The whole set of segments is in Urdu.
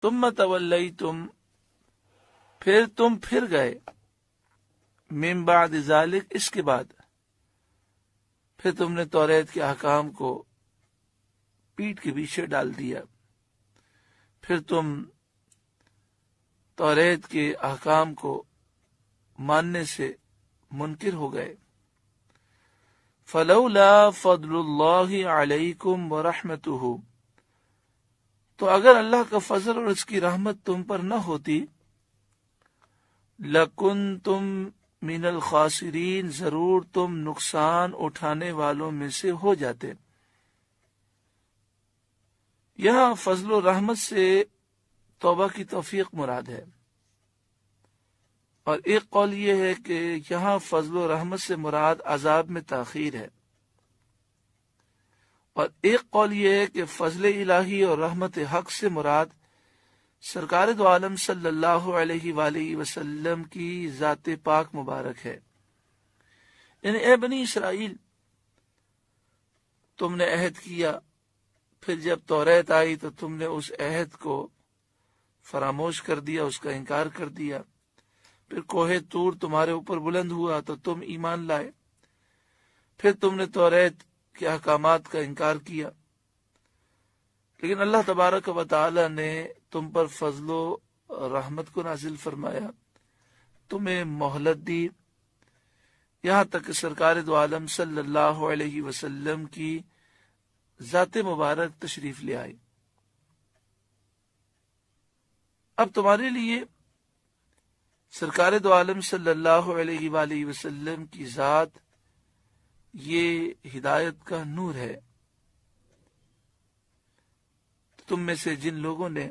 ثم تولیتم، پھر تم پھر گئے، من بعد ذالک، اس کے بعد، پھر تم نے توریت کے احکام کو پیٹھ کے پیچھے ڈال دیا، پھر تم توریت کے احکام کو ماننے سے منکر ہو گئے۔ فلولا فضل اللہ علیکم ورحمتہ، تو اگر اللہ کا فضل اور اس کی رحمت تم پر نہ ہوتی، لکنتم من الخاسرین، ضرور تم نقصان اٹھانے والوں میں سے ہو جاتے۔ یہاں فضل و رحمت سے توبہ کی توفیق مراد ہے، اور ایک قول یہ ہے کہ یہاں فضل و رحمت سے مراد عذاب میں تاخیر ہے، اور ایک قول یہ ہے کہ فضل الہی اور رحمت حق سے مراد سرکار دو عالم صلی اللہ علیہ وآلہ وسلم کی ذات پاک مبارک ہے۔ یعنی اے بنی اسرائیل، تم نے عہد کیا، پھر جب توریت آئی تو تم نے اس عہد کو فراموش کر دیا، اس کا انکار کر دیا، پھر کوہ طور تمہارے اوپر بلند ہوا تو تم ایمان لائے، پھر تم نے توریت کے احکامات کا انکار کیا، لیکن اللہ تبارک و تعالی نے تم پر فضل و رحمت کو نازل فرمایا، تمہیں مہلت دی، یہاں تک کہ سرکار دو عالم صلی اللہ علیہ وسلم کی ذات مبارک تشریف لے آئی۔ اب تمہارے لیے سرکار دو عالم صلی اللہ علیہ وآلہ وسلم کی ذات یہ ہدایت کا نور ہے۔ تم میں سے جن لوگوں نے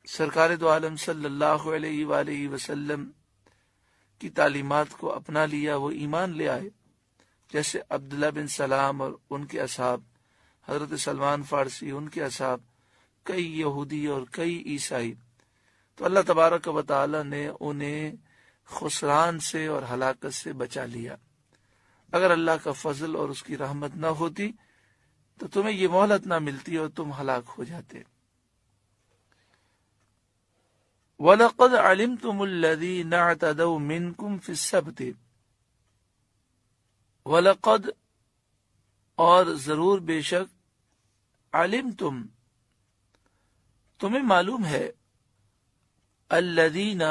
سرکار دو عالم صلی اللہ علیہ وآلہ وسلم کی تعلیمات کو اپنا لیا، وہ ایمان لے آئے، جیسے عبداللہ بن سلام اور ان کے اصحاب، حضرت سلمان فارسی، ان کے اصحاب، کئی یہودی اور کئی عیسائی، تو اللہ تبارک و تعالی نے انہیں خسران سے اور ہلاکت سے بچا لیا۔ اگر اللہ کا فضل اور اس کی رحمت نہ ہوتی تو تمہیں یہ مہلت نہ ملتی اور تم ہلاک ہو جاتے۔ وَلَقَدْ عَلِمْتُمُ الَّذِينَ اعْتَدَوْا مِنْكُمْ فِي السَّبْتِ، وَلَقَدْ، اور ضرور بے شک، علمتم، تمہیں معلوم ہے، الذین،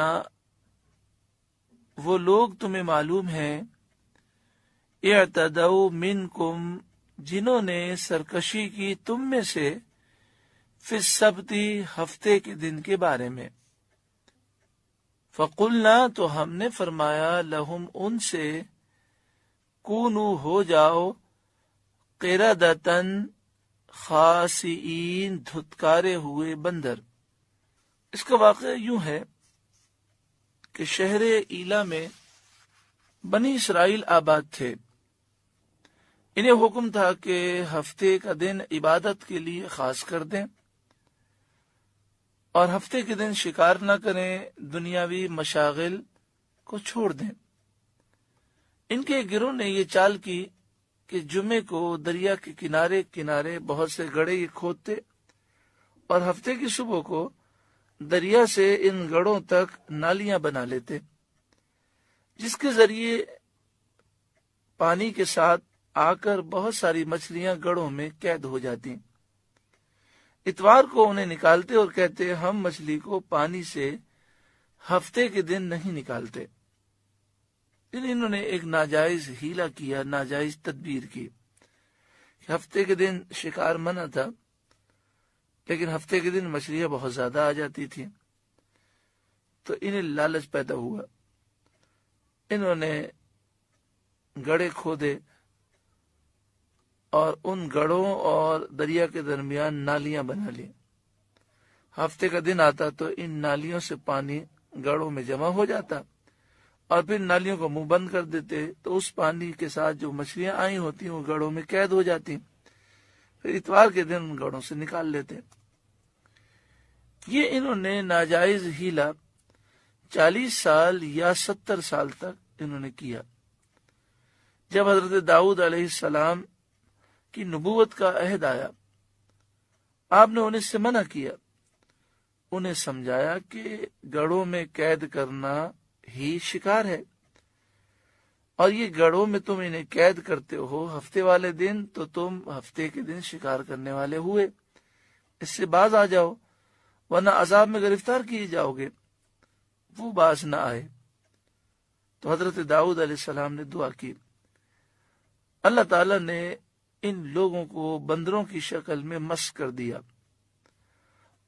وہ لوگ تمہیں معلوم ہیں، اعتدوا منکم، جنہوں نے سرکشی کی تم میں سے، فی السبت، ہفتے کے دن کے بارے میں، فقلنا، تو ہم نے فرمایا، لہم، ان سے، کونو، ہو جاؤ، قردۃً، خاسئین، دھتکارے ہوئے بندر۔ اس کا واقعہ یوں ہے کہ شہر ایلا میں بنی اسرائیل آباد تھے، انہیں حکم تھا کہ ہفتے کا دن عبادت کے لیے خاص کر دیں، اور ہفتے کے دن شکار نہ کریں، دنیاوی مشاغل کو چھوڑ دیں۔ ان کے گروہ نے یہ چال کی کہ جمعے کو دریا کے کنارے کنارے بہت سے گڑھے یہ کھودتے، اور ہفتے کی صبح کو دریا سے ان گڑھوں تک نالیاں بنا لیتے، جس کے ذریعے پانی کے ساتھ آ کر بہت ساری مچھلیاں گڑھوں میں قید ہو جاتی۔ اتوار کو انہیں نکالتے اور کہتے، ہم مچھلی کو پانی سے ہفتے کے دن نہیں نکالتے۔ انہوں نے ایک ناجائز ہیلا کیا، ناجائز تدبیر کی، کہ ہفتے کے دن شکار منع تھا، لیکن ہفتے کے دن مچھلیاں بہت زیادہ آ جاتی تھیں، تو انہیں لالچ پیدا ہوا، انہوں نے گڑھے کھودے اور ان گڑھوں اور دریا کے درمیان نالیاں بنا لی۔ ہفتے کا دن آتا تو ان نالیوں سے پانی گڑھوں میں جمع ہو جاتا، اور پھر نالیوں کو منہ بند کر دیتے، تو اس پانی کے ساتھ جو مچھلیاں آئی ہوتی وہ گڑھوں میں قید ہو جاتی، پھر اتوار کے دن ان گڑھوں سے نکال لیتے۔ یہ انہوں نے ناجائز ہیلا 40 سال یا 70 سال تک انہوں نے کیا۔ جب حضرت داؤد علیہ السلام کی نبوت کا عہد آیا، آپ نے انہیں سے منع کیا، انہیں سمجھایا کہ گڑھوں میں قید کرنا ہی شکار ہے، اور یہ گڑھوں میں تم انہیں قید کرتے ہو ہفتے والے دن، تو تم ہفتے کے دن شکار کرنے والے ہوئے، اس سے باز آ جاؤ ورنہ عذاب میں گرفتار کیے جاؤ گے۔ وہ باز نہ آئے تو حضرت داؤد علیہ السلام نے دعا کی، اللہ تعالیٰ نے ان لوگوں کو بندروں کی شکل میں مسخ کر دیا،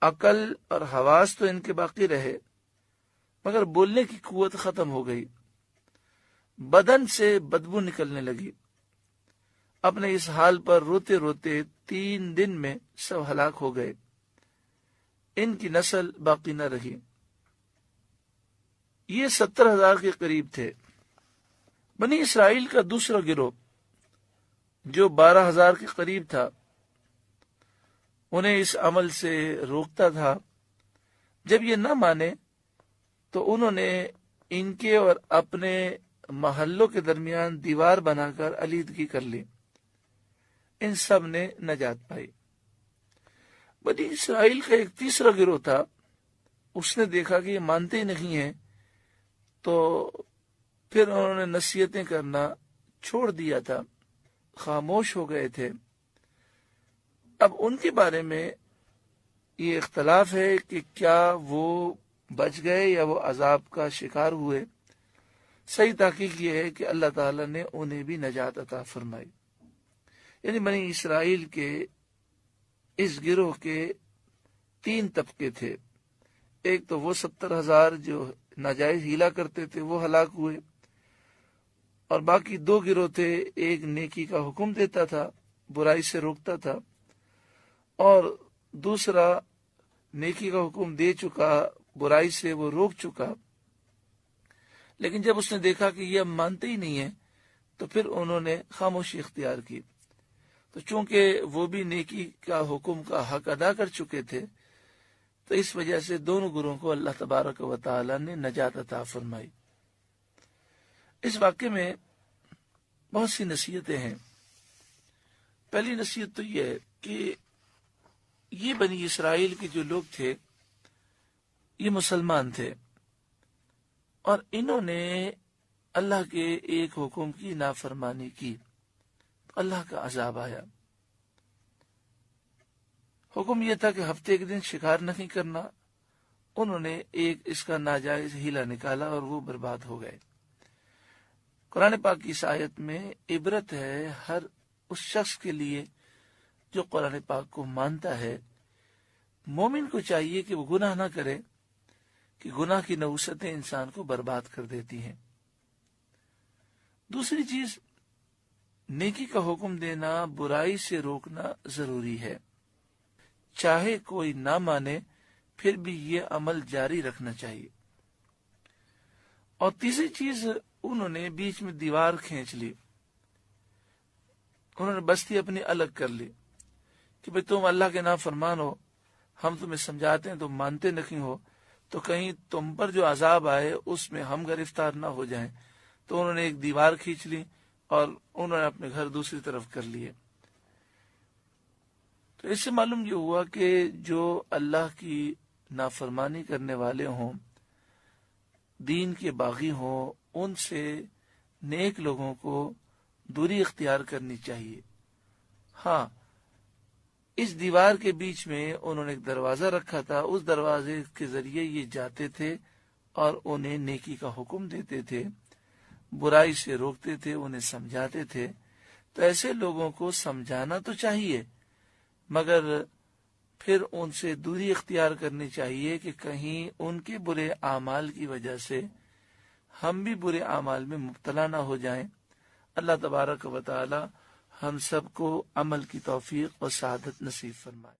عقل اور حواس تو ان کے باقی رہے مگر بولنے کی قوت ختم ہو گئی، بدن سے بدبو نکلنے لگی۔ اپنے اس حال پر روتے روتے 3 دن میں سب ہلاک ہو گئے، ان کی نسل باقی نہ رہی۔ یہ 70,000 کے قریب تھے۔ بنی اسرائیل کا دوسرا گروہ جو 12,000 کے قریب تھا، انہیں اس عمل سے روکتا تھا۔ جب یہ نہ مانے تو انہوں نے ان کے اور اپنے محلوں کے درمیان دیوار بنا کر علیحدگی کر لی، ان سب نے نجات پائی۔ بنی اسرائیل کا ایک تیسرا گروہ تھا، اس نے دیکھا کہ یہ مانتے ہی نہیں ہیں، تو پھر انہوں نے نصیحتیں کرنا چھوڑ دیا تھا، خاموش ہو گئے تھے۔ اب ان کے بارے میں یہ اختلاف ہے کہ کیا وہ بچ گئے یا وہ عذاب کا شکار ہوئے۔ صحیح تحقیق یہ ہے کہ اللہ تعالیٰ نے انہیں بھی نجات عطا فرمائی۔ یعنی بنی اسرائیل کے اس گروہ کے 3 طبقے تھے۔ ایک تو وہ 70,000 جو ناجائز ہیلا کرتے تھے، وہ ہلاک ہوئے، اور باقی 2 گروہ تھے، ایک نیکی کا حکم دیتا تھا، برائی سے روکتا تھا، اور دوسرا نیکی کا حکم دے چکا، برائی سے وہ روک چکا، لیکن جب اس نے دیکھا کہ یہ اب مانتے ہی نہیں ہیں تو پھر انہوں نے خاموشی اختیار کی۔ تو چونکہ وہ بھی نیکی کا حکم کا حق ادا کر چکے تھے، تو اس وجہ سے دونوں گروہوں کو اللہ تبارک و تعالی نے نجات عطا فرمائی۔ اس واقعے میں بہت سی نصیحتیں ہیں۔ پہلی نصیحت تو یہ ہے کہ یہ بنی اسرائیل کے جو لوگ تھے یہ مسلمان تھے، اور انہوں نے اللہ کے ایک حکم کی نافرمانی کی تو اللہ کا عذاب آیا۔ حکم یہ تھا کہ ہفتے کے دن شکار نہیں کرنا، انہوں نے ایک اس کا ناجائز ہیلا نکالا اور وہ برباد ہو گئے۔ قرآن پاک کی اس آیت میں عبرت ہے ہر اس شخص کے لیے جو قرآن پاک کو مانتا ہے۔ مومن کو چاہیے کہ وہ گناہ نہ کرے، کہ گناہ کی نحوستیں انسان کو برباد کر دیتی ہیں۔ دوسری چیز، نیکی کا حکم دینا، برائی سے روکنا ضروری ہے، چاہے کوئی نہ مانے پھر بھی یہ عمل جاری رکھنا چاہیے۔ اور تیسری چیز، انہوں نے بیچ میں دیوار کھینچ لی، انہوں نے بستی اپنی الگ کر لی کہ بھئی تم اللہ کے نافرمان ہو، ہم تمہیں سمجھاتے ہیں تم مانتے نہیں ہو، تو کہیں تم پر جو عذاب آئے اس میں ہم گرفتار نہ ہو جائیں۔ تو انہوں نے ایک دیوار کھینچ لی اور انہوں نے اپنے گھر دوسری طرف کر لیے۔ تو اس سے معلوم یہ ہوا کہ جو اللہ کی نافرمانی کرنے والے ہوں، دین کے باغی ہوں، ان سے نیک لوگوں کو دوری اختیار کرنی چاہیے۔ ہاں، اس دیوار کے بیچ میں انہوں نے ایک دروازہ رکھا تھا، اس دروازے کے ذریعے یہ جاتے تھے اور انہیں نیکی کا حکم دیتے تھے، برائی سے روکتے تھے، انہیں سمجھاتے تھے۔ تو ایسے لوگوں کو سمجھانا تو چاہیے، مگر پھر ان سے دوری اختیار کرنی چاہیے کہ کہیں ان کے برے اعمال کی وجہ سے ہم بھی برے اعمال میں مبتلا نہ ہو جائیں۔ اللہ تبارک و تعالی ہم سب کو عمل کی توفیق اور سعادت نصیب فرمائے۔